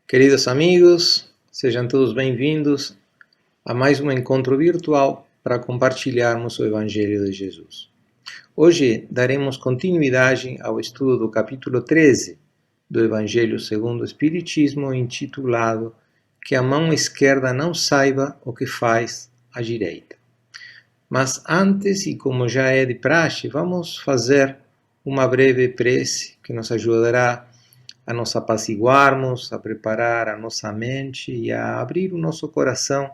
Queridos amigos, sejam todos bem-vindos a mais um encontro virtual para compartilharmos o Evangelho de Jesus. Hoje daremos continuidade ao estudo do capítulo 13 do Evangelho segundo o Espiritismo, intitulado Que a mão esquerda não saiba o que faz a direita. Mas antes, e como já é de praxe, vamos fazer uma breve prece que nos ajudará a nos apaciguarmos, a preparar a nossa mente e a abrir o nosso coração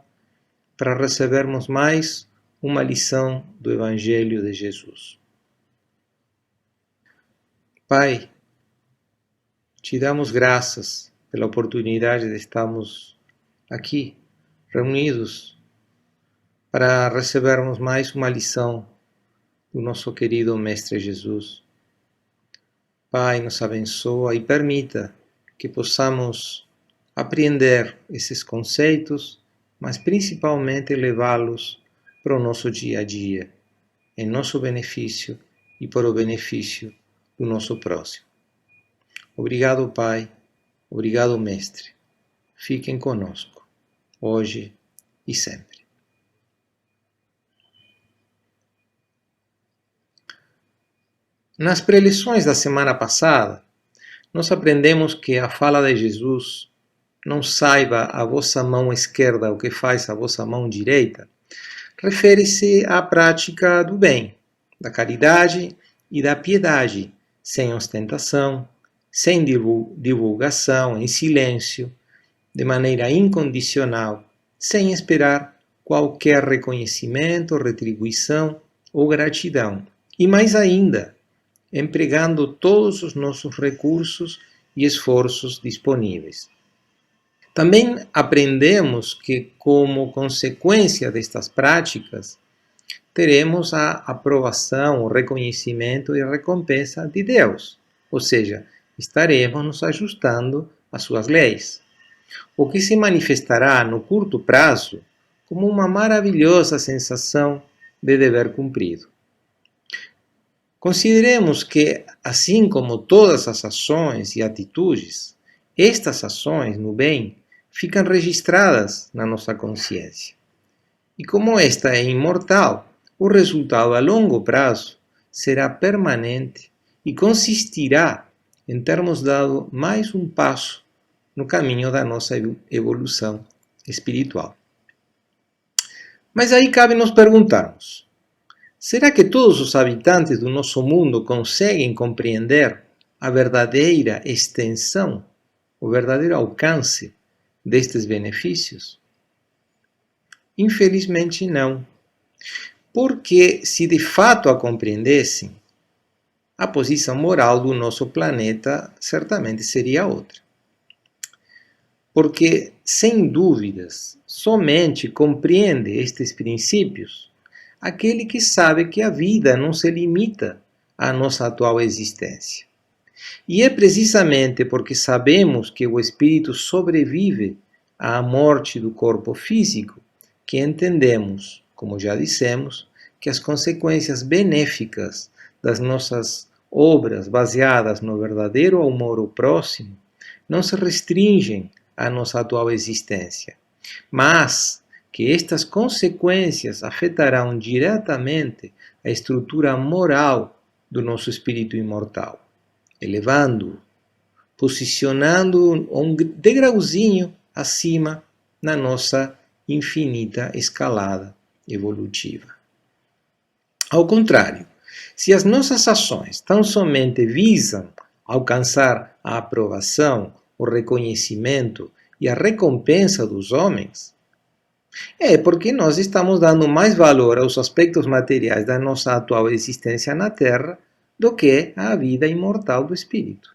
para recebermos mais uma lição do Evangelho de Jesus. Pai, te damos graças pela oportunidade de estarmos aqui, reunidos, para recebermos mais uma lição do nosso querido Mestre Jesus. Pai, nos abençoa e permita que possamos aprender esses conceitos, mas principalmente levá-los para o nosso dia a dia, em nosso benefício e para o benefício do nosso próximo. Obrigado, Pai. Obrigado, Mestre. Fiquem conosco, hoje e sempre. Nas preleções da semana passada, nós aprendemos que a fala de Jesus, não saiba a vossa mão esquerda o que faz a vossa mão direita, refere-se à prática do bem, da caridade e da piedade, sem ostentação, sem divulgação, em silêncio, de maneira incondicional, sem esperar qualquer reconhecimento, retribuição ou gratidão. E mais ainda, empregando todos os nossos recursos e esforços disponíveis. Também aprendemos que, como consequência destas práticas, teremos a aprovação, o reconhecimento e a recompensa de Deus, ou seja, estaremos nos ajustando às suas leis, o que se manifestará no curto prazo como uma maravilhosa sensação de dever cumprido. Consideremos que, assim como todas as ações e atitudes, estas ações no bem ficam registradas na nossa consciência. E como esta é imortal, o resultado a longo prazo será permanente e consistirá em termos dado mais um passo no caminho da nossa evolução espiritual. Mas aí cabe nos perguntarmos: será que todos os habitantes do nosso mundo conseguem compreender a verdadeira extensão, o verdadeiro alcance destes benefícios? Infelizmente não. Porque, se de fato a compreendessem, a posição moral do nosso planeta certamente seria outra. Porque, sem dúvidas, somente compreende estes princípios aquele que sabe que a vida não se limita à nossa atual existência. E é precisamente porque sabemos que o espírito sobrevive à morte do corpo físico que entendemos, como já dissemos, que as consequências benéficas das nossas obras baseadas no verdadeiro amor ao próximo não se restringem à nossa atual existência, mas que estas consequências afetarão diretamente a estrutura moral do nosso espírito imortal, elevando-o, posicionando-o um degrauzinho acima na nossa infinita escalada evolutiva. Ao contrário, se as nossas ações tão somente visam alcançar a aprovação, o reconhecimento e a recompensa dos homens, é porque nós estamos dando mais valor aos aspectos materiais da nossa atual existência na Terra do que à vida imortal do espírito.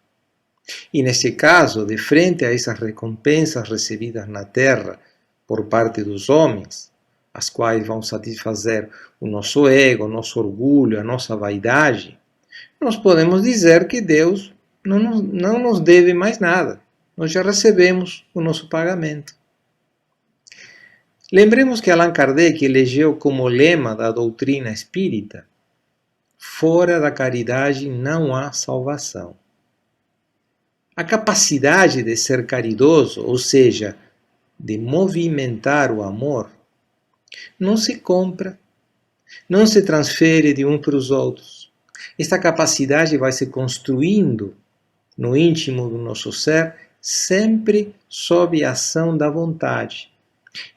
E nesse caso, de frente a essas recompensas recebidas na Terra por parte dos homens, as quais vão satisfazer o nosso ego, o nosso orgulho, a nossa vaidade, nós podemos dizer que Deus não nos deve mais nada. Nós já recebemos o nosso pagamento. Lembremos que Allan Kardec elegeu como lema da doutrina espírita: fora da caridade não há salvação. A capacidade de ser caridoso, ou seja, de movimentar o amor, não se compra, não se transfere de um para os outros. Esta capacidade vai se construindo no íntimo do nosso ser, sempre sob a ação da vontade.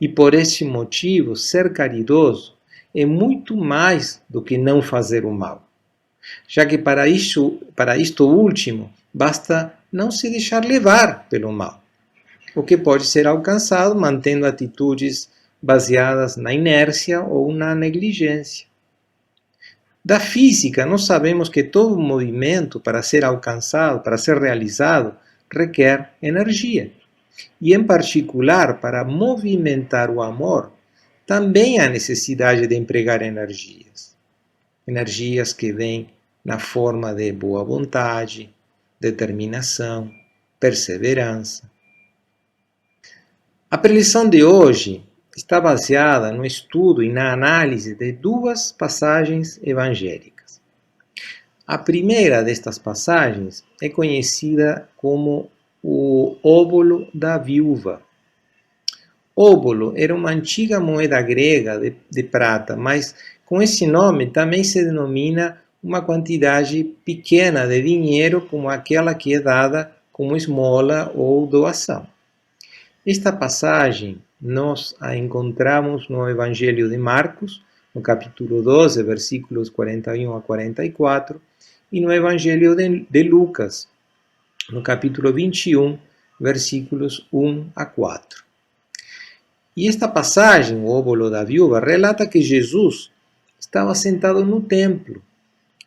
E por este motivo, ser caridoso é muito mais do que não fazer o mal, já que para isto último, basta não se deixar levar pelo mal, o que pode ser alcançado mantendo atitudes baseadas na inércia ou na negligência. Da física, nós sabemos que todo movimento, para ser alcançado, para ser realizado, requer energia. E, em particular, para movimentar o amor, também há necessidade de empregar energias. Energias que vêm na forma de boa vontade, determinação, perseverança. A preleção de hoje está baseada no estudo e na análise de duas passagens evangélicas. A primeira destas passagens é conhecida como o óbolo da viúva. Óbolo era uma antiga moeda grega de prata, mas com esse nome também se denomina uma quantidade pequena de dinheiro como aquela que é dada como esmola ou doação. Esta passagem nós a encontramos no Evangelho de Marcos, no capítulo 12, versículos 41 a 44, e no Evangelho de Lucas, no capítulo 21, versículos 1 a 4. E esta passagem, o óbolo da viúva, relata que Jesus estava sentado no templo,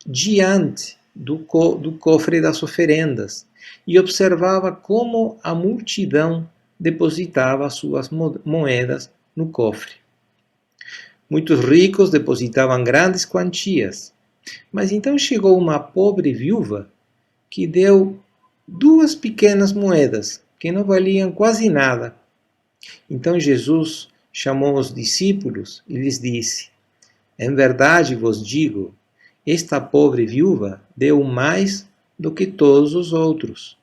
diante do cofre das oferendas, e observava como a multidão depositava suas moedas no cofre. Muitos ricos depositavam grandes quantias, mas então chegou uma pobre viúva que deu 2 pequenas moedas, que não valiam quase nada. Então Jesus chamou os discípulos e lhes disse: em verdade vos digo, esta pobre viúva deu mais do que todos os outros.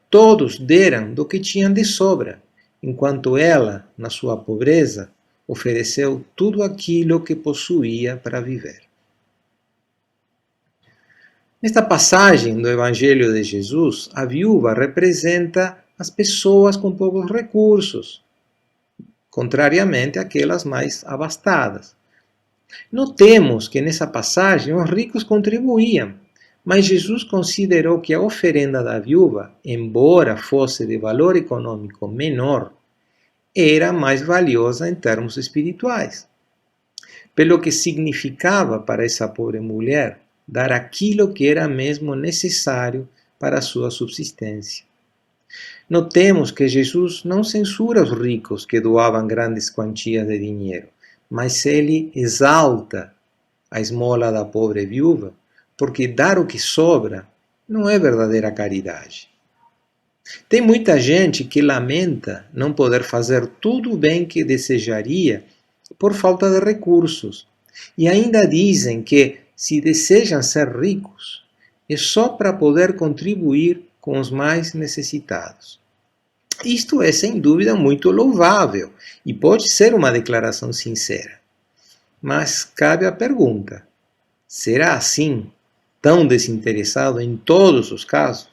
Todos deram do que tinham de sobra, enquanto ela, na sua pobreza, ofereceu tudo aquilo que possuía para viver. Nesta passagem do Evangelho de Jesus, a viúva representa as pessoas com poucos recursos, contrariamente àquelas mais abastadas. Notemos que nessa passagem os ricos contribuíam, mas Jesus considerou que a oferenda da viúva, embora fosse de valor econômico menor, era mais valiosa em termos espirituais, pelo que significava para essa pobre mulher dar aquilo que era mesmo necessário para a sua subsistência. Notemos que Jesus não censura os ricos que doavam grandes quantias de dinheiro, mas ele exalta a esmola da pobre viúva, porque dar o que sobra não é verdadeira caridade. Tem muita gente que lamenta não poder fazer tudo o bem que desejaria por falta de recursos, e ainda dizem que, se desejam ser ricos, é só para poder contribuir com os mais necessitados. Isto é, sem dúvida, muito louvável e pode ser uma declaração sincera. Mas cabe a pergunta: será assim, tão desinteressado em todos os casos?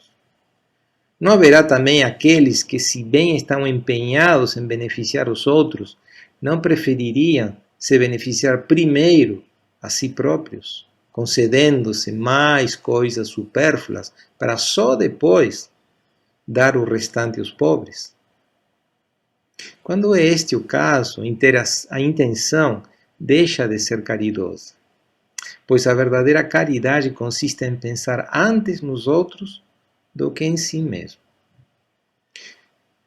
Não haverá também aqueles que, se bem estão empenhados em beneficiar os outros, não prefeririam se beneficiar primeiro a si próprios, concedendo-se mais coisas supérfluas para só depois dar o restante aos pobres? Quando é este o caso, a intenção deixa de ser caridosa, pois a verdadeira caridade consiste em pensar antes nos outros do que em si mesmo.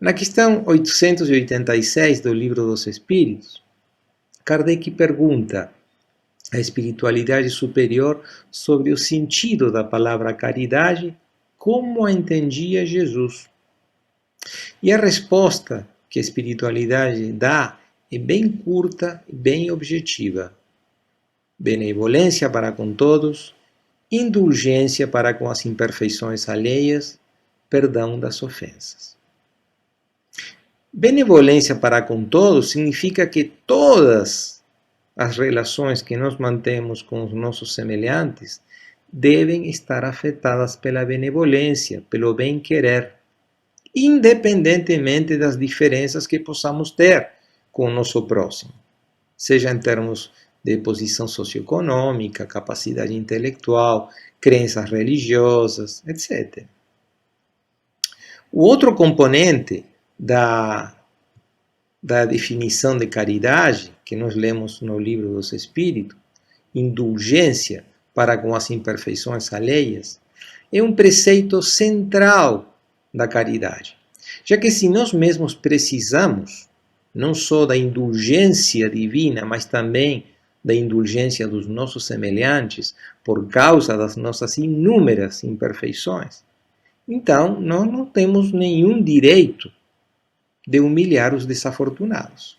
Na questão 886 do Livro dos Espíritos, Kardec pergunta à espiritualidade superior sobre o sentido da palavra caridade, como a entendia Jesus. E a resposta que a espiritualidade dá é bem curta e bem objetiva: benevolência para com todos, indulgência para com as imperfeições alheias perdão das ofensas. Benevolência para com todos significa que todas as relações que nós mantemos com os nossos semelhantes devem estar afetadas pela benevolência, pelo bem-querer, independentemente das diferenças que possamos ter com o nosso próximo, seja em termos de posição socioeconômica, capacidade intelectual, crenças religiosas, etc. O outro componente da definição de caridade, que nós lemos no Livro dos Espíritos, indulgência para com as imperfeições alheias, é um preceito central da caridade. Já que se nós mesmos precisamos, não só da indulgência divina, mas também da indulgência dos nossos semelhantes, por causa das nossas inúmeras imperfeições, então nós não temos nenhum direito de humilhar os desafortunados.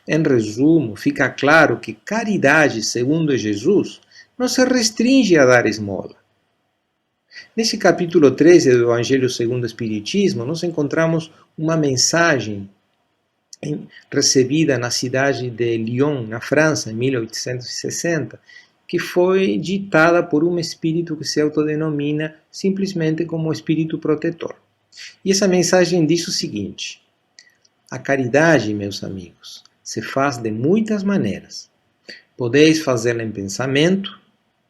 Em resumo, fica claro que caridade, segundo Jesus, não se restringe a dar esmola. Nesse capítulo 13 do Evangelho segundo o Espiritismo, nós encontramos uma mensagem recebida na cidade de Lyon, na França, em 1860, que foi ditada por um espírito que se autodenomina simplesmente como espírito protetor. E essa mensagem diz o seguinte: a caridade, meus amigos, se faz de muitas maneiras. Podeis fazê-la em pensamento,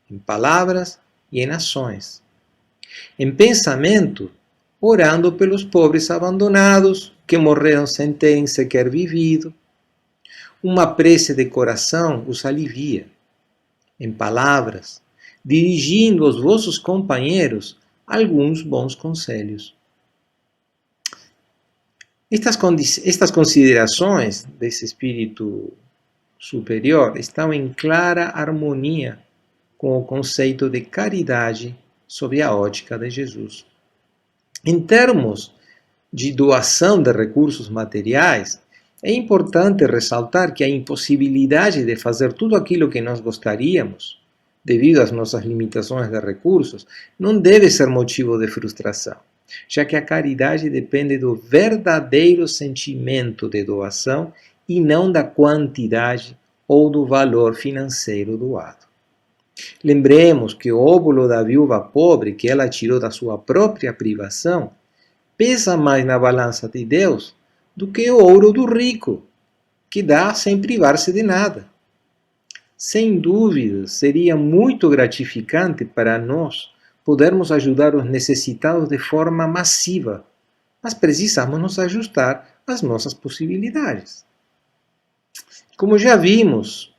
em palavras e em ações. Em pensamento, orando pelos pobres abandonados que morreram sem terem sequer vivido. Uma prece de coração os alivia. Em palavras, dirigindo aos vossos companheiros alguns bons conselhos. Estas considerações desse espírito superior estão em clara harmonia com o conceito de caridade sob a ótica de Jesus. Em termos de doação de recursos materiais, é importante ressaltar que a impossibilidade de fazer tudo aquilo que nós gostaríamos, devido às nossas limitações de recursos, não deve ser motivo de frustração, já que a caridade depende do verdadeiro sentimento de doação e não da quantidade ou do valor financeiro doado. Lembremos que o óbolo da viúva pobre que ela tirou da sua própria privação pesa mais na balança de Deus do que o ouro do rico, que dá sem privar-se de nada. Sem dúvida, seria muito gratificante para nós podermos ajudar os necessitados de forma massiva, mas precisamos nos ajustar às nossas possibilidades. Como já vimos,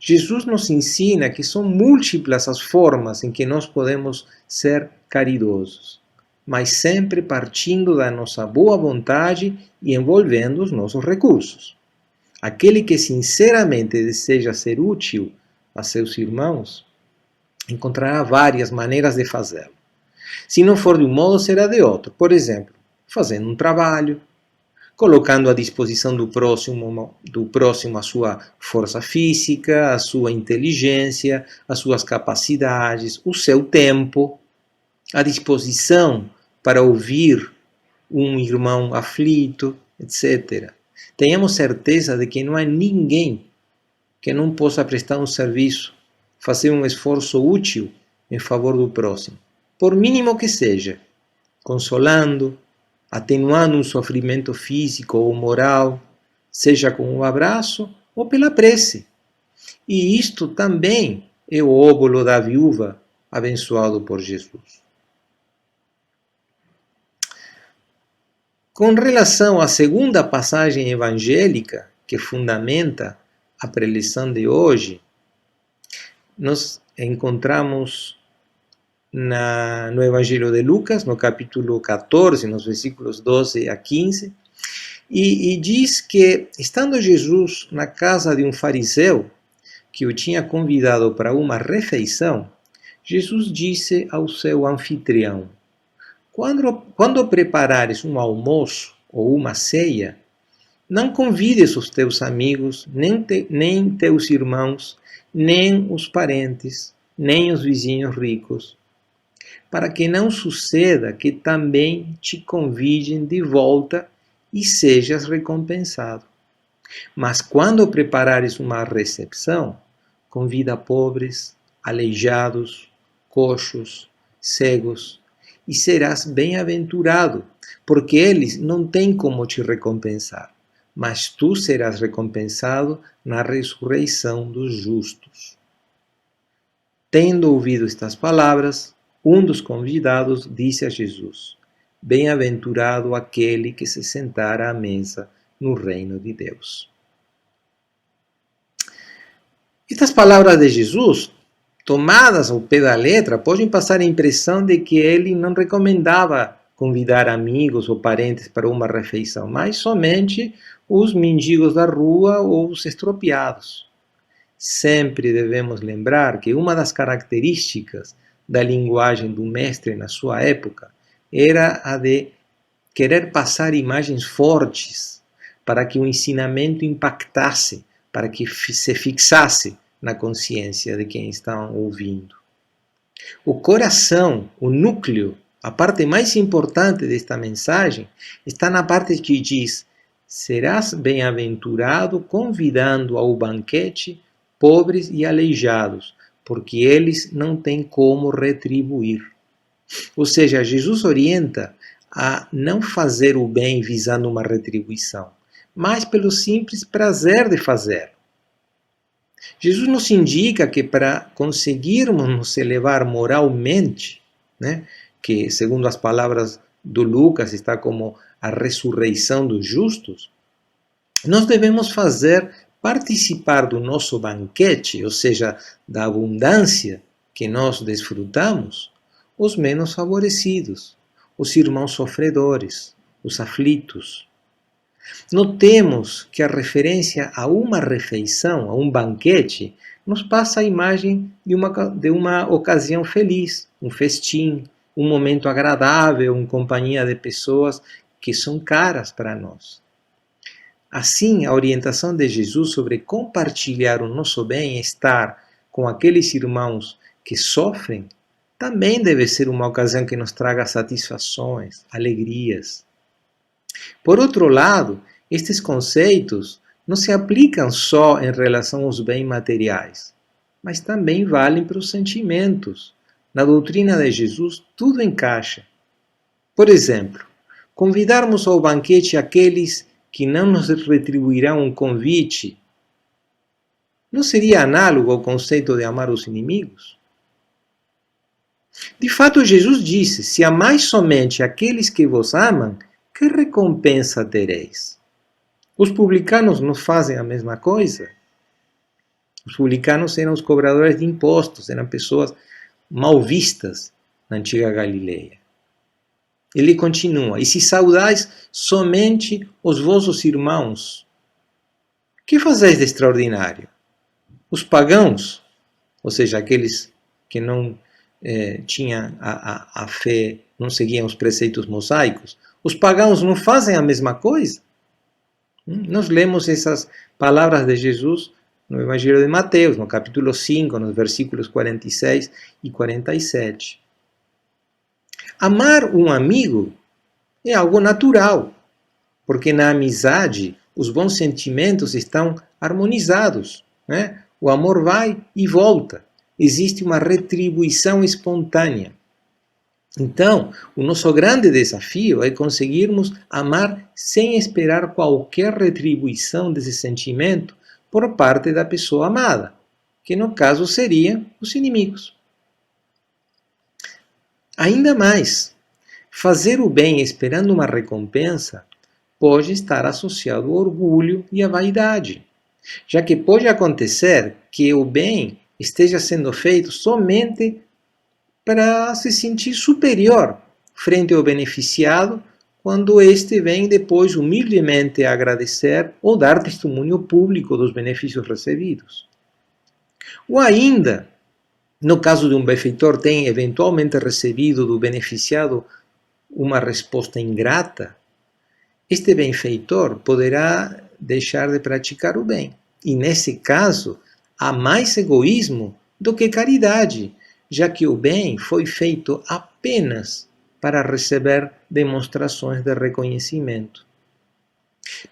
Jesus nos ensina que são múltiplas as formas em que nós podemos ser caridosos, mas sempre partindo da nossa boa vontade e envolvendo os nossos recursos. Aquele que sinceramente deseja ser útil a seus irmãos, encontrará várias maneiras de fazê-lo. Se não for de um modo, será de outro. Por exemplo, fazendo um trabalho, colocando à disposição do próximo a sua força física, a sua inteligência, as suas capacidades, o seu tempo, à disposição para ouvir um irmão aflito, etc. Tenhamos certeza de que não há ninguém que não possa prestar um serviço, fazer um esforço útil em favor do próximo, por mínimo que seja, consolando, atenuando um sofrimento físico ou moral, seja com um abraço ou pela prece. E isto também é o óbolo da viúva abençoado por Jesus. Com relação à segunda passagem evangélica, que fundamenta a preleção de hoje, nós encontramos no Evangelho de Lucas, no capítulo 14, nos versículos 12 a 15, e diz que, estando Jesus na casa de um fariseu, que o tinha convidado para uma refeição, Jesus disse ao seu anfitrião: Quando preparares um almoço ou uma ceia, não convides os teus amigos, nem teus irmãos, nem os parentes, nem os vizinhos ricos, para que não suceda que também te convidem de volta e sejas recompensado. Mas quando preparares uma recepção, convida pobres, aleijados, coxos, cegos, e serás bem-aventurado, porque eles não têm como te recompensar, mas tu serás recompensado na ressurreição dos justos. Tendo ouvido estas palavras, um dos convidados disse a Jesus: Bem-aventurado aquele que se sentar à mesa no reino de Deus. Estas palavras de Jesus, tomadas ao pé da letra, podem passar a impressão de que ele não recomendava convidar amigos ou parentes para uma refeição, mas somente os mendigos da rua ou os estropiados. Sempre devemos lembrar que uma das características da linguagem do mestre na sua época era a de querer passar imagens fortes para que o ensinamento impactasse, para que se fixasse na consciência de quem está ouvindo. O coração, o núcleo, a parte mais importante desta mensagem está na parte que diz: serás bem-aventurado convidando ao banquete pobres e aleijados, porque eles não têm como retribuir. Ou seja, Jesus orienta a não fazer o bem visando uma retribuição, mas pelo simples prazer de fazer. Jesus nos indica que para conseguirmos nos elevar moralmente, que segundo as palavras do Lucas está como a ressurreição dos justos, nós devemos fazer participar do nosso banquete, ou seja, da abundância que nós desfrutamos, os menos favorecidos, os irmãos sofredores, os aflitos. Notemos que a referência a uma refeição, a um banquete, nos passa a imagem de uma ocasião feliz, um festim, um momento agradável em companhia de pessoas que são caras para nós. Assim, a orientação de Jesus sobre compartilhar o nosso bem-estar com aqueles irmãos que sofrem também deve ser uma ocasião que nos traga satisfações, alegrias. Por outro lado, estes conceitos não se aplicam só em relação aos bens materiais, mas também valem para os sentimentos. Na doutrina de Jesus, tudo encaixa. Por exemplo, convidarmos ao banquete aqueles que não nos retribuirão um convite, não seria análogo ao conceito de amar os inimigos? De fato, Jesus disse: se amais somente aqueles que vos amam, que recompensa tereis? Os publicanos não fazem a mesma coisa? Os publicanos eram os cobradores de impostos, eram pessoas mal vistas na antiga Galileia. Ele continua: e se saudais somente os vossos irmãos, que fazeis de extraordinário? Os pagãos, ou seja, aqueles que não tinham a fé, não seguiam os preceitos mosaicos, os pagãos não fazem a mesma coisa? Nós lemos essas palavras de Jesus no Evangelho de Mateus, no capítulo 5, nos versículos 46 e 47. Amar um amigo é algo natural, porque na amizade os bons sentimentos estão harmonizados, O amor vai e volta, existe uma retribuição espontânea. Então, o nosso grande desafio é conseguirmos amar sem esperar qualquer retribuição desse sentimento por parte da pessoa amada, que no caso seriam os inimigos. Ainda mais, fazer o bem esperando uma recompensa pode estar associado ao orgulho e à vaidade, já que pode acontecer que o bem esteja sendo feito somente para se sentir superior frente ao beneficiado, quando este vem depois humildemente agradecer ou dar testemunho público dos benefícios recebidos. Ou ainda, no caso de um benfeitor tem eventualmente recebido do beneficiado uma resposta ingrata, este benfeitor poderá deixar de praticar o bem. E nesse caso, há mais egoísmo do que caridade, já que o bem foi feito apenas para receber demonstrações de reconhecimento.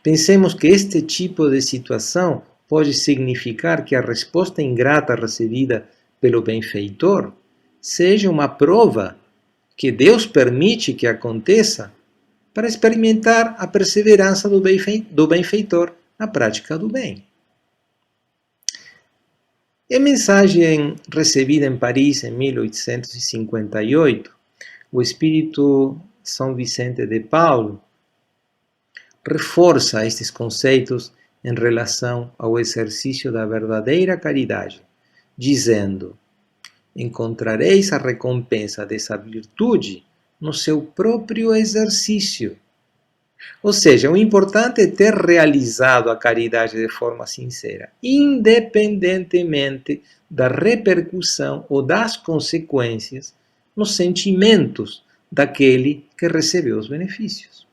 Pensemos que este tipo de situação pode significar que a resposta ingrata recebida pelo benfeitor seja uma prova que Deus permite que aconteça para experimentar a perseverança do benfeitor na prática do bem. Em mensagem recebida em Paris em 1858, o espírito São Vicente de Paulo reforça estes conceitos em relação ao exercício da verdadeira caridade, dizendo: encontrareis a recompensa dessa virtude no seu próprio exercício. Ou seja, o importante é ter realizado a caridade de forma sincera, independentemente da repercussão ou das consequências nos sentimentos daquele que recebeu os benefícios.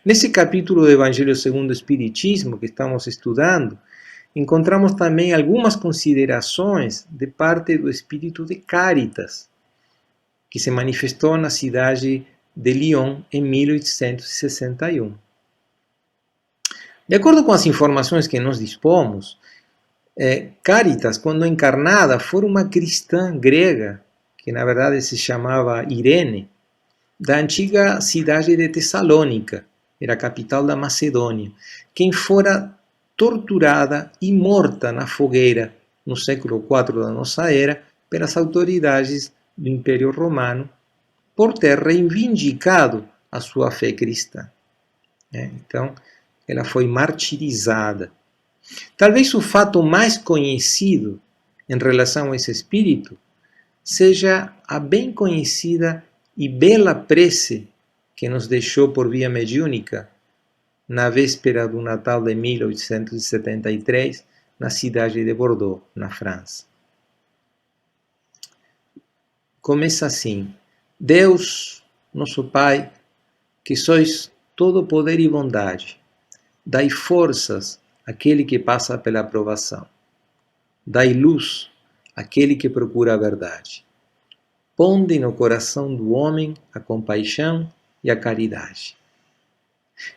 Nesse capítulo do Evangelho segundo o Espiritismo que estamos estudando, encontramos também algumas considerações de parte do espírito de Cáritas, que se manifestou na cidade de Lyon em 1861. De acordo com as informações que nós dispomos, Cáritas, quando encarnada, foi uma cristã grega, que na verdade se chamava Irene, da antiga cidade de Tessalônica, era a capital da Macedônia, quem fora torturada e morta na fogueira no século IV da nossa era pelas autoridades do Império Romano por ter reivindicado a sua fé cristã. Então, ela foi martirizada. Talvez o fato mais conhecido em relação a esse espírito seja a bem conhecida e bela prece que nos deixou por via mediúnica na véspera do Natal de 1873, na cidade de Bordeaux, na França. Começa assim: Deus, nosso Pai, que sois todo poder e bondade, dai forças àquele que passa pela provação. Dai luz àquele que procura a verdade. Ponde no coração do homem a compaixão e a caridade.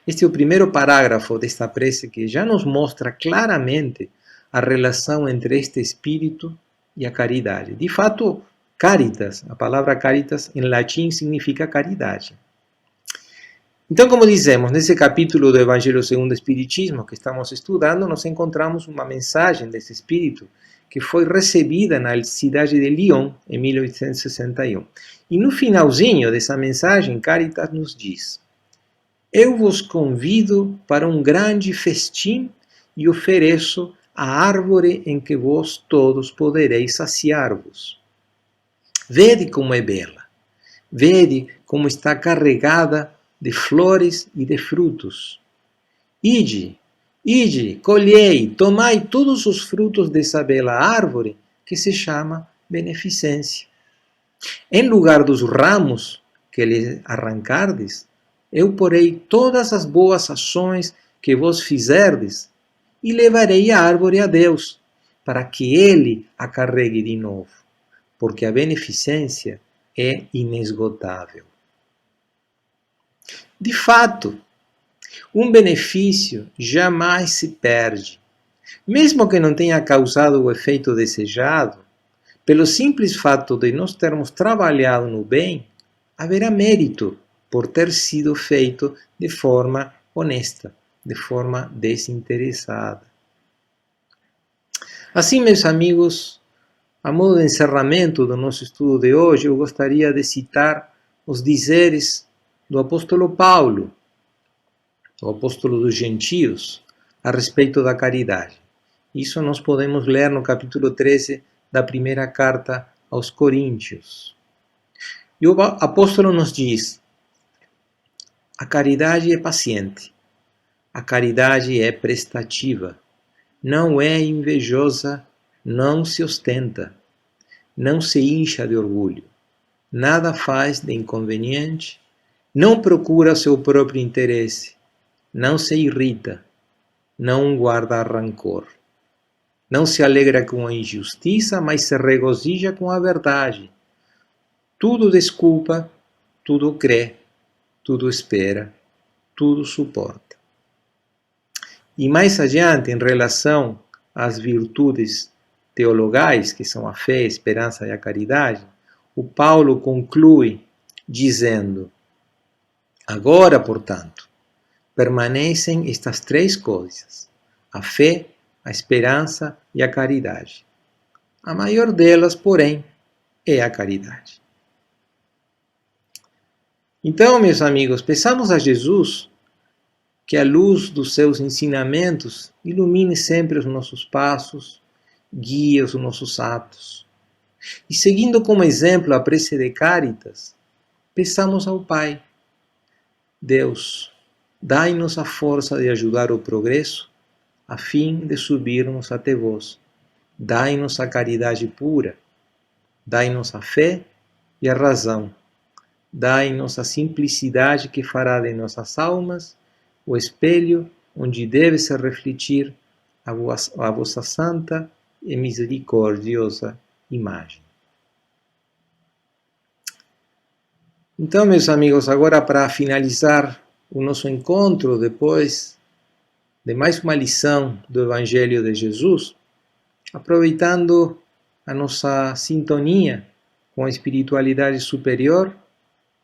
Este é o primeiro parágrafo desta prece que já nos mostra claramente a relação entre este espírito e a caridade. De fato, caritas, a palavra caritas em latim significa caridade. Então, como dizemos, nesse capítulo do Evangelho segundo o Espiritismo que estamos estudando, nós encontramos uma mensagem desse espírito que foi recebida na cidade de Lyon em 1861. E no finalzinho dessa mensagem, Cáritas nos diz: eu vos convido para um grande festim e ofereço a árvore em que vós todos podereis saciar-vos. Vede como é bela, vede como está carregada de flores e de frutos. Ide, colhei, tomai todos os frutos dessa bela árvore que se chama beneficência. Em lugar dos ramos que lhe arrancardes, eu porei todas as boas ações que vos fizerdes e levarei a árvore a Deus, para que Ele a carregue de novo, porque a beneficência é inesgotável. De fato, um benefício jamais se perde. Mesmo que não tenha causado o efeito desejado, pelo simples fato de nós termos trabalhado no bem, haverá mérito por ter sido feito de forma honesta, de forma desinteressada. Assim, meus amigos, a modo de encerramento do nosso estudo de hoje, eu gostaria de citar os dizeres do apóstolo Paulo, o apóstolo dos gentios, a respeito da caridade. Isso nós podemos ler no capítulo 13 da primeira carta aos Coríntios. E o apóstolo nos diz: a caridade é paciente, a caridade é prestativa, não é invejosa, não se ostenta, não se incha de orgulho, nada faz de inconveniente, não procura seu próprio interesse, não se irrita, não guarda rancor, Não se alegra com a injustiça, mas se regozija com a verdade. Tudo desculpa, tudo crê, tudo espera, tudo suporta. E mais adiante, em relação às virtudes teologais, que são a fé, a esperança e a caridade, o Paulo conclui dizendo: agora, portanto, permanecem estas três coisas: a fé, a esperança e a caridade. A maior delas, porém, é a caridade. Então, meus amigos, peçamos a Jesus que a luz dos seus ensinamentos ilumine sempre os nossos passos, guie os nossos atos. E seguindo como exemplo a prece de Caritas, peçamos ao Pai: Deus, dai-nos a força de ajudar o progresso, a fim de subirmos até vós. Dai-nos a caridade pura, dai-nos a fé e a razão. Dai-nos a simplicidade que fará de nossas almas o espelho onde deve se refletir a vossa santa e misericordiosa imagem. Então, meus amigos, agora para finalizar o nosso encontro, depois de mais uma lição do Evangelho de Jesus, aproveitando a nossa sintonia com a espiritualidade superior,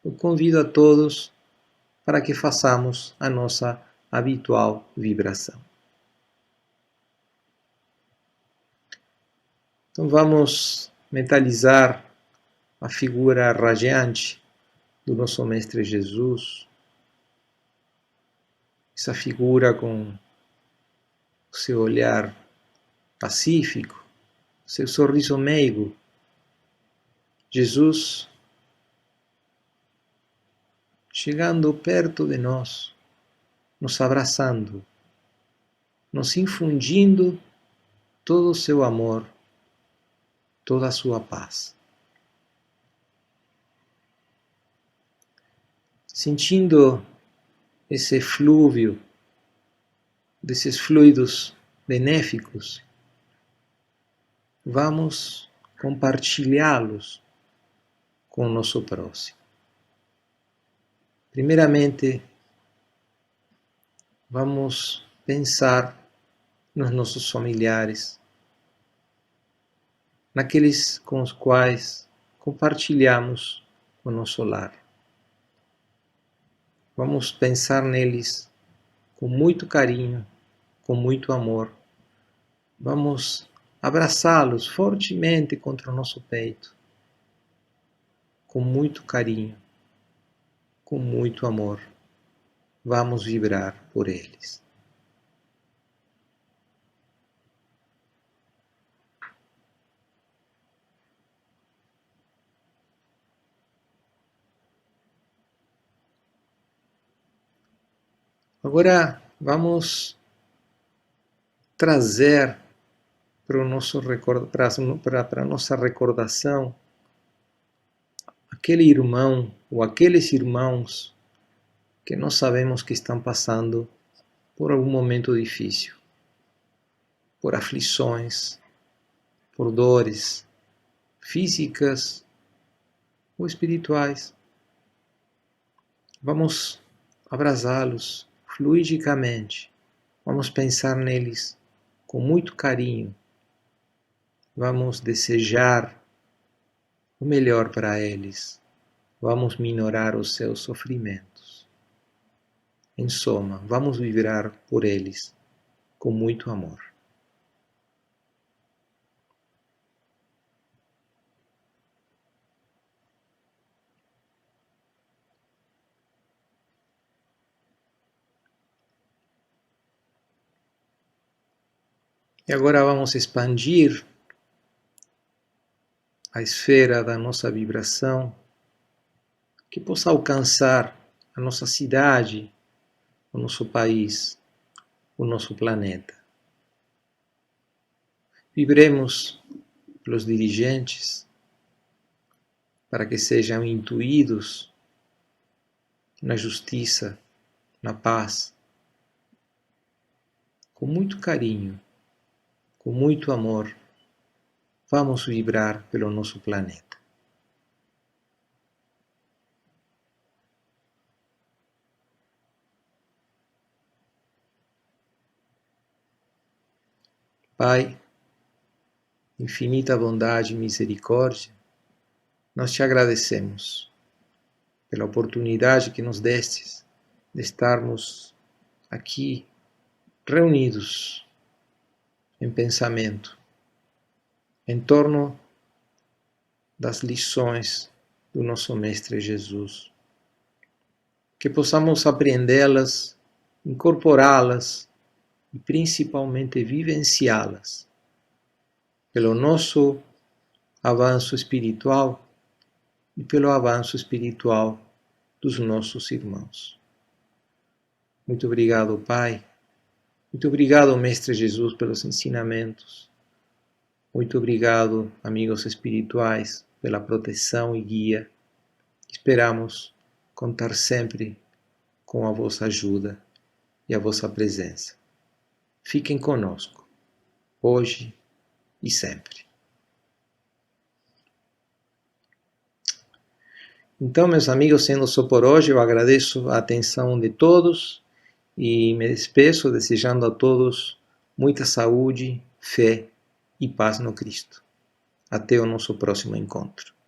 eu convido a todos para que façamos a nossa habitual vibração. Então vamos mentalizar a figura radiante do nosso Mestre Jesus, essa figura com o seu olhar pacífico, seu sorriso meigo. Jesus chegando perto de nós, nos abraçando, nos infundindo todo o seu amor, toda a sua paz. Sentindo esse flúvio, desses fluidos benéficos, vamos compartilhá-los com o nosso próximo. Primeiramente, vamos pensar nos nossos familiares, naqueles com os quais compartilhamos o nosso lar. Vamos pensar neles com muito carinho, com muito amor. Vamos abraçá-los fortemente contra o nosso peito, com muito carinho, com muito amor. Vamos vibrar por eles. Agora vamos trazer para a nossa recordação aquele irmão ou aqueles irmãos que nós sabemos que estão passando por algum momento difícil, por aflições, por dores físicas ou espirituais. Vamos abraçá-los fluidicamente, vamos pensar neles com muito carinho, vamos desejar o melhor para eles, vamos minorar os seus sofrimentos. Em soma, vamos vibrar por eles com muito amor. E agora vamos expandir a esfera da nossa vibração, que possa alcançar a nossa cidade, o nosso país, o nosso planeta. Vibremos pelos dirigentes, para que sejam intuídos na justiça, na paz, com muito carinho, com muito amor, vamos vibrar pelo nosso planeta. Pai, infinita bondade e misericórdia, nós te agradecemos pela oportunidade que nos destes de estarmos aqui reunidos em pensamento, em torno das lições do nosso Mestre Jesus. Que possamos apreendê-las, incorporá-las e principalmente vivenciá-las pelo nosso avanço espiritual e pelo avanço espiritual dos nossos irmãos. Muito obrigado, Pai. Muito obrigado, Mestre Jesus, pelos ensinamentos. Muito obrigado, amigos espirituais, pela proteção e guia. Esperamos contar sempre com a vossa ajuda e a vossa presença. Fiquem conosco, hoje e sempre. Então, meus amigos, sendo só por hoje, eu agradeço a atenção de todos e me despeço desejando a todos muita saúde, fé e paz no Cristo. Até o nosso próximo encontro.